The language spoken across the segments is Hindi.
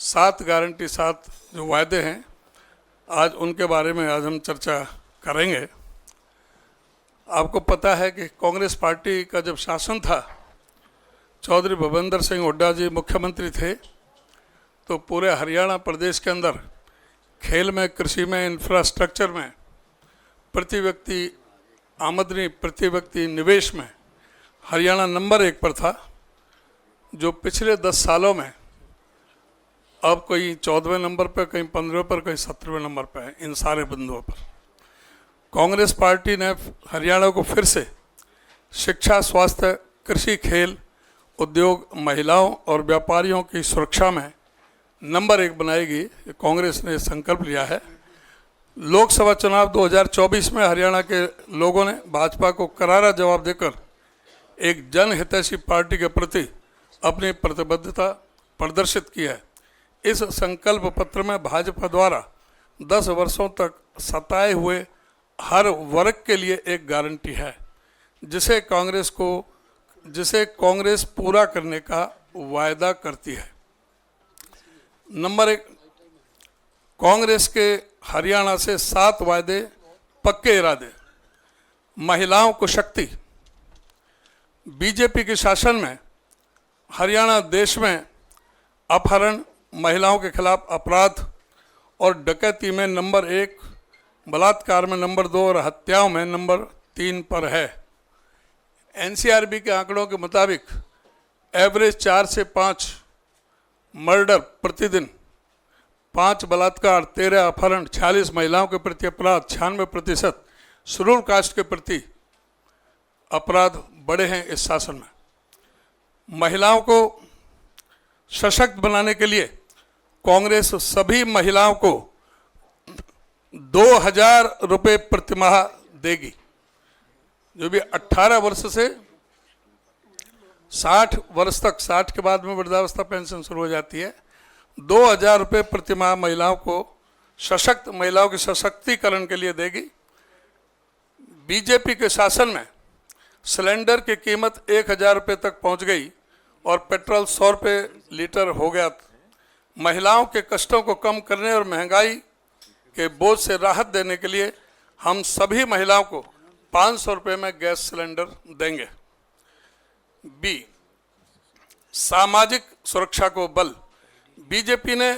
7 गारंटी 7 जो वायदे हैं, आज उनके बारे में आज हम चर्चा करेंगे। आपको पता है कि कांग्रेस पार्टी का जब शासन था, चौधरी भूपेंद्र सिंह हुड्डा जी मुख्यमंत्री थे, तो पूरे हरियाणा प्रदेश के अंदर खेल में, कृषि में, इंफ्रास्ट्रक्चर में, प्रति व्यक्ति आमदनी, प्रति व्यक्ति निवेश में हरियाणा नंबर 1 पर था, जो पिछले 10 सालों में अब कहीं 14वें नंबर पर, कहीं 15वें पर, कहीं 17वें नंबर पर है। इन सारे बिंदुओं पर कांग्रेस पार्टी ने हरियाणा को फिर से शिक्षा, स्वास्थ्य, कृषि, खेल, उद्योग, महिलाओं और व्यापारियों की सुरक्षा में नंबर 1 बनाएगी। कांग्रेस ने संकल्प लिया है। लोकसभा चुनाव 2024 में हरियाणा के लोगों ने भाजपा को करारा जवाब देकर एक जनहितैषी पार्टी के प्रति अपनी प्रतिबद्धता प्रदर्शित की है। इस संकल्प पत्र में भाजपा द्वारा 10 वर्षों तक सताए हुए हर वर्ग के लिए एक गारंटी है, जिसे कांग्रेस पूरा करने का वायदा करती है। नंबर 1, कांग्रेस के हरियाणा से 7 वायदे, पक्के इरादे। महिलाओं को शक्ति। बीजेपी के शासन में हरियाणा देश में अपहरण, महिलाओं के खिलाफ अपराध और डकैती में नंबर 1, बलात्कार में नंबर 2 और हत्याओं में नंबर 3 पर है। एनसीआरबी के आंकड़ों के मुताबिक एवरेज 4 से 5 मर्डर प्रतिदिन, 5 बलात्कार, 13 अपहरण, 46 महिलाओं के प्रति अपराध, 96% शेड्यूल कास्ट के प्रति अपराध बढ़े हैं इस शासन में। महिलाओं को सशक्त बनाने के लिए कांग्रेस सभी महिलाओं को 2000 रुपये प्रतिमाह देगी। जो भी 18 वर्ष से 60 वर्ष तक, 60 के बाद में वृद्धावस्था पेंशन शुरू हो जाती है, 2000 रुपये प्रतिमाह महिलाओं को महिलाओं के सशक्तिकरण के लिए देगी। बीजेपी के शासन में सिलेंडर की कीमत 1000 रुपये तक पहुंच गई और पेट्रोल 100 रुपये लीटर हो गया। महिलाओं के कष्टों को कम करने और महंगाई के बोझ से राहत देने के लिए हम सभी महिलाओं को 500 रुपये में गैस सिलेंडर देंगे। बी, सामाजिक सुरक्षा को बल। बीजेपी ने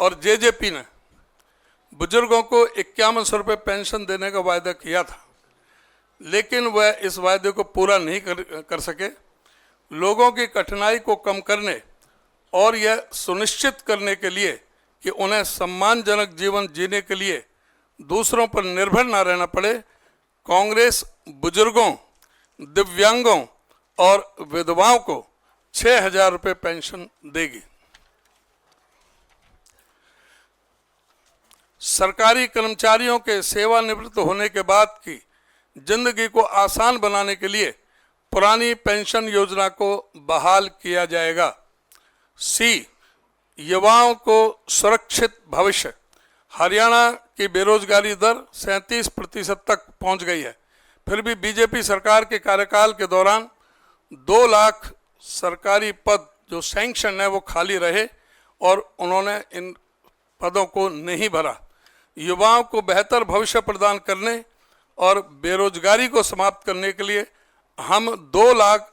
और जेजेपी ने बुजुर्गों को 5100 रुपये पेंशन देने का वायदा किया था, लेकिन वह इस वायदे को पूरा नहीं कर सके। लोगों की कठिनाई को कम करने और यह सुनिश्चित करने के लिए कि उन्हें सम्मानजनक जीवन जीने के लिए दूसरों पर निर्भर न रहना पड़े, कांग्रेस बुजुर्गों, दिव्यांगों और विधवाओं को 6000 रुपये पेंशन देगी। सरकारी कर्मचारियों के सेवानिवृत्त होने के बाद की जिंदगी को आसान बनाने के लिए पुरानी पेंशन योजना को बहाल किया जाएगा। सी, युवाओं को सुरक्षित भविष्य। हरियाणा की बेरोजगारी दर 37% तक पहुंच गई है, फिर भी बीजेपी सरकार के कार्यकाल के दौरान 2 लाख सरकारी पद जो सैंक्शन है वो खाली रहे और उन्होंने इन पदों को नहीं भरा। युवाओं को बेहतर भविष्य प्रदान करने और बेरोजगारी को समाप्त करने के लिए हम 2 लाख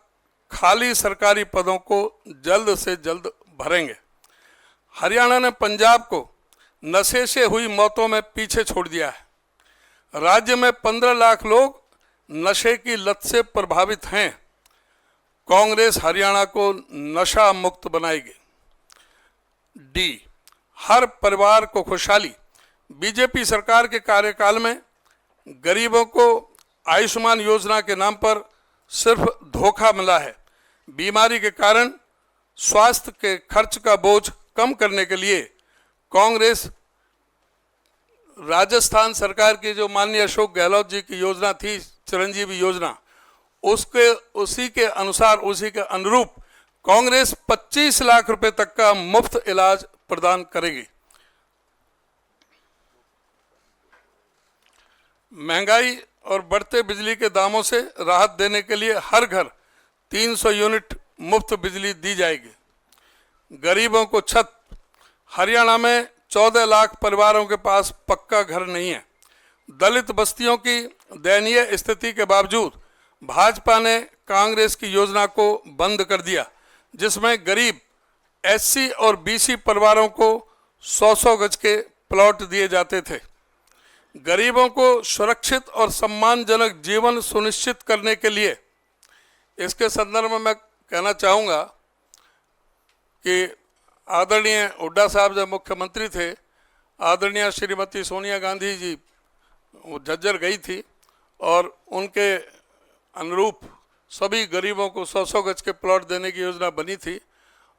खाली सरकारी पदों को जल्द से जल्द भरेंगे। हरियाणा ने पंजाब को नशे से हुई मौतों में पीछे छोड़ दिया है। राज्य में 15 लाख लोग नशे की लत से प्रभावित हैं। कांग्रेस हरियाणा को नशा मुक्त बनाएगी। डी, हर परिवार को खुशहाली। बीजेपी सरकार के कार्यकाल में गरीबों को आयुष्मान योजना के नाम पर सिर्फ धोखा मिला है। बीमारी के कारण स्वास्थ्य के खर्च का बोझ कम करने के लिए कांग्रेस राजस्थान सरकार की जो माननीय अशोक गहलोत जी की योजना थी, चिरंजीवी योजना, उसी के अनुरूप कांग्रेस 25 लाख रुपए तक का मुफ्त इलाज प्रदान करेगी। महंगाई और बढ़ते बिजली के दामों से राहत देने के लिए हर घर 300 यूनिट मुफ्त बिजली दी जाएगी। गरीबों को छत। हरियाणा में 14 लाख परिवारों के पास पक्का घर नहीं है। दलित बस्तियों की दयनीय स्थिति के बावजूद भाजपा ने कांग्रेस की योजना को बंद कर दिया, जिसमें गरीब एससी और बीसी परिवारों को 100-100 गज के प्लॉट दिए जाते थे। गरीबों को सुरक्षित और सम्मानजनक जीवन सुनिश्चित करने के लिए इसके संदर्भ में मैं कहना चाहूँगा कि आदरणीय हुड्डा साहब जब मुख्यमंत्री थे, आदरणीय श्रीमती सोनिया गांधी जी वो झज्जर गई थी और उनके अनुरूप सभी गरीबों को 100-100 गज के प्लॉट देने की योजना बनी थी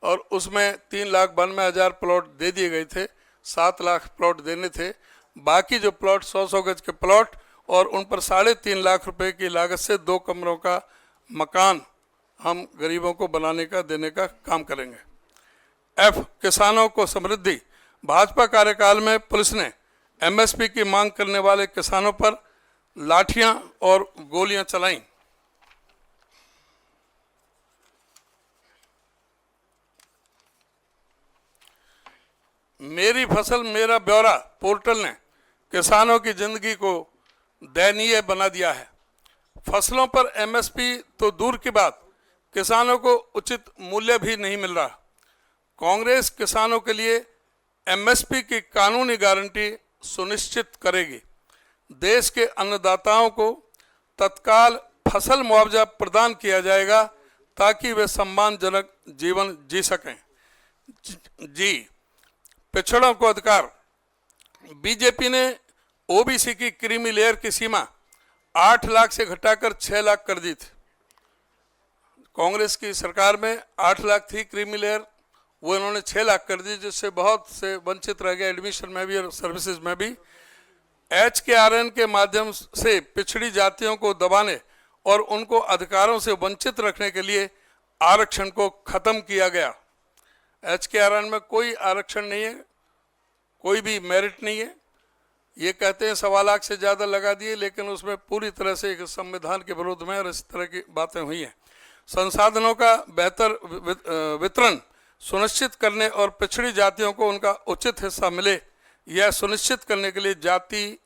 और उसमें 3,92,000 प्लॉट दे दिए गए थे। 7 लाख प्लॉट देने थे। बाकी जो प्लॉट 100-100 गज के प्लॉट और उन पर 3.5 लाख रुपए की लागत से 2 कमरों का मकान हम गरीबों को बनाने का देने का काम करेंगे। एफ, किसानों को समृद्धि। भाजपा कार्यकाल में पुलिस ने एमएसपी की मांग करने वाले किसानों पर लाठियां और गोलियां चलाईं। मेरी फसल मेरा ब्यौरा पोर्टल ने किसानों की जिंदगी को दयनीय बना दिया है। फसलों पर एमएसपी तो दूर की बात, किसानों को उचित मूल्य भी नहीं मिल रहा। कांग्रेस किसानों के लिए एमएसपी की कानूनी गारंटी सुनिश्चित करेगी। देश के अन्नदाताओं को तत्काल फसल मुआवजा प्रदान किया जाएगा ताकि वे सम्मानजनक जीवन जी सकें। जी, पिछड़ों को अधिकार। बीजेपी ने ओबीसी की क्रीमी लेयर की सीमा 8 लाख से घटाकर 6 लाख कर दी थी। कांग्रेस की सरकार में 8 लाख थी क्रीमी लेयर, वो इन्होंने 6 लाख कर दी, जिससे बहुत से वंचित रह गए एडमिशन में भी और सर्विसेज में भी। HKRN के माध्यम से पिछड़ी जातियों को दबाने और उनको अधिकारों से वंचित रखने के लिए आरक्षण को खत्म किया गया। HKRN में कोई आरक्षण नहीं है, कोई भी मेरिट नहीं है। ये कहते हैं 1.25 लाख से ज़्यादा लगा दिए, लेकिन उसमें पूरी तरह से एक संविधान के विरोध में और इस तरह की बातें हुई हैं। संसाधनों का बेहतर वितरण सुनिश्चित करने और पिछड़ी जातियों को उनका उचित हिस्सा मिले, यह सुनिश्चित करने के लिए जाति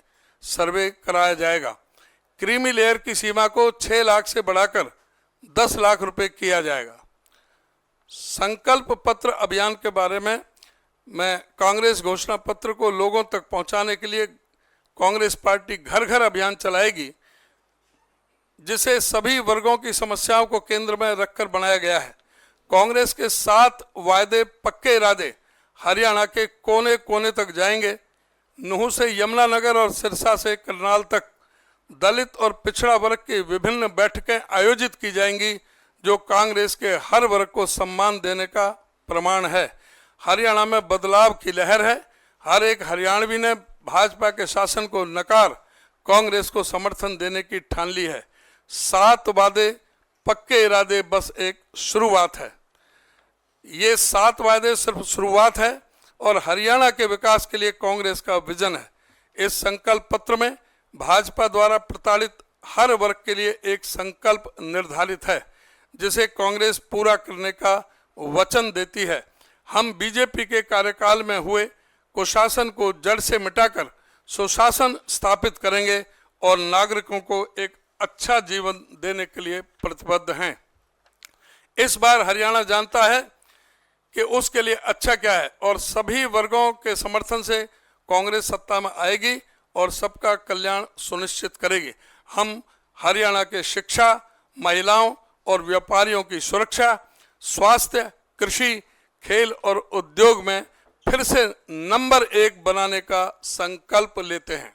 सर्वे कराया जाएगा। क्रीमी लेयर की सीमा को 6 लाख से बढ़ाकर 10 लाख रुपए किया जाएगा। संकल्प पत्र अभियान के बारे में मैं कांग्रेस घोषणा पत्र को लोगों तक पहुंचाने के लिए कांग्रेस पार्टी घर घर अभियान चलाएगी, जिसे सभी वर्गों की समस्याओं को केंद्र में रखकर बनाया गया है। कांग्रेस के 7 वायदे पक्के इरादे हरियाणा के कोने कोने तक जाएंगे। नूह से यमुनानगर और सिरसा से करनाल तक दलित और पिछड़ा वर्ग की विभिन्न बैठकें आयोजित की जाएंगी, जो कांग्रेस के हर वर्ग को सम्मान देने का प्रमाण है। हरियाणा में बदलाव की लहर है। हर एक हरियाणवी ने भाजपा के शासन को नकार कांग्रेस को समर्थन देने की ठान ली है। 7 वादे पक्के इरादे बस एक शुरुआत है। ये 7 वादे सिर्फ शुरुआत है और हरियाणा के विकास के लिए कांग्रेस का विजन है। इस संकल्प पत्र में भाजपा द्वारा प्रताड़ित हर वर्ग के लिए एक संकल्प निर्धारित है, जिसे कांग्रेस पूरा करने का वचन देती है। हम बीजेपी के कार्यकाल में हुए कुशासन को जड़ से मिटाकर सुशासन स्थापित करेंगे और नागरिकों को एक अच्छा जीवन देने के लिए प्रतिबद्ध हैं। इस बार हरियाणा जानता है कि उसके लिए अच्छा क्या है और सभी वर्गों के समर्थन से कांग्रेस सत्ता में आएगी और सबका कल्याण सुनिश्चित करेगी। हम हरियाणा के शिक्षा, महिलाओं और व्यापारियों की सुरक्षा, स्वास्थ्य, कृषि, खेल और उद्योग में फिर से नंबर 1 बनाने का संकल्प लेते हैं।